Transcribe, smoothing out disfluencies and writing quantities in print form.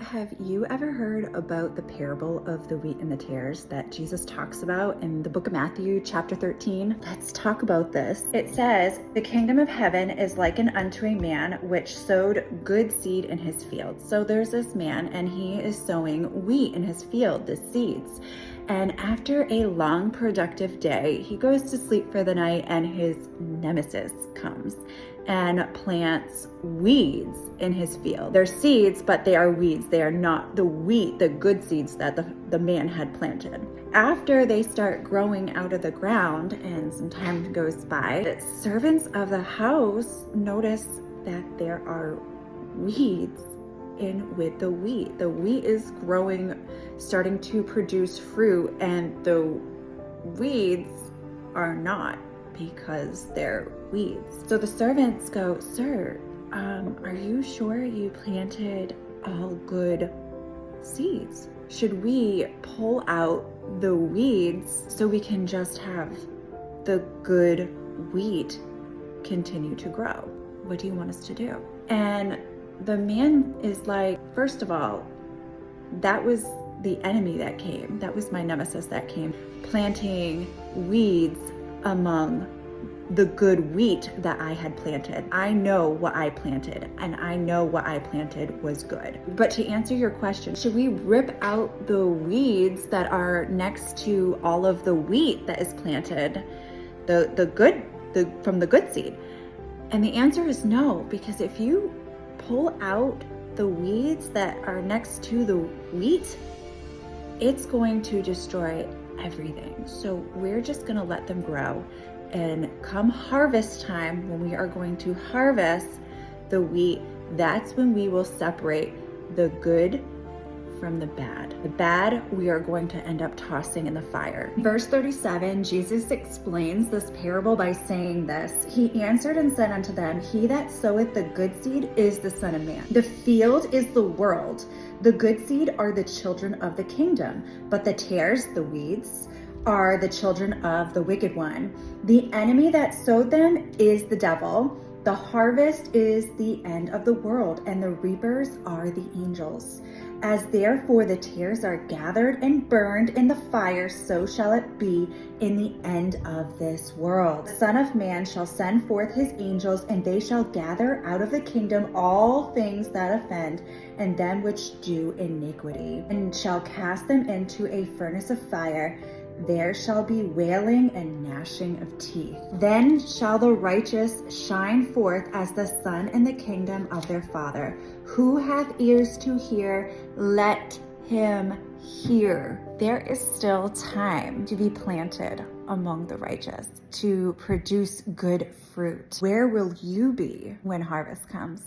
have you ever heard about the parable of the wheat and the tares that Jesus talks about in the book of Matthew, chapter 13? Let's talk about this. It says, "The kingdom of heaven is likened unto a man which sowed good seed in his field." So there's this man and he is sowing wheat in his field, the seeds. And after a long productive day, he goes to sleep for the night and his nemesis comes and plants weeds in his field. They're seeds, but they are weeds. They are not the wheat, the good seeds that the man had planted. After they start growing out of the ground and some time goes by, the servants of the house notice that there are weeds in with the wheat. The wheat is growing, starting to produce fruit, and the weeds are not, because they're weeds. So the servants go, "Sir, are you sure you planted all good seeds? Should we pull out the weeds so we can just have the good wheat continue to grow? What do you want us to do?" And the man is like, "First of all, that was the enemy that came. That was my nemesis that came, planting weeds among the good wheat that I had planted. I know what I planted, and I know what I planted was good." But to answer your question, should we rip out the weeds that are next to all of the wheat that is planted, from the good seed? And the answer is no, because if you pull out the weeds that are next to the wheat, it's going to destroy everything. So we're just going to let them grow. And come harvest time, when we are going to harvest the wheat, that's when we will separate the good from the bad. The bad we are going to end up tossing in the fire. Verse 37, Jesus explains this parable by saying this: "He answered and said unto them, He that soweth the good seed is the Son of Man. The field is the world. The good seed are the children of the kingdom, but the tares, the weeds, are the children of the wicked one. The enemy that sowed them is the devil. The harvest is the end of the world, and the reapers are the angels. As therefore the tares are gathered and burned in the fire, so shall it be in the end of this world. The Son of Man shall send forth his angels, and they shall gather out of the kingdom all things that offend, and them which do iniquity, and shall cast them into a furnace of fire. There shall be wailing and gnashing of teeth. Then shall the righteous shine forth as the sun in the kingdom of their Father. Who hath ears to hear, let him hear." There is still time to be planted among the righteous, to produce good fruit. Where will you be when harvest comes?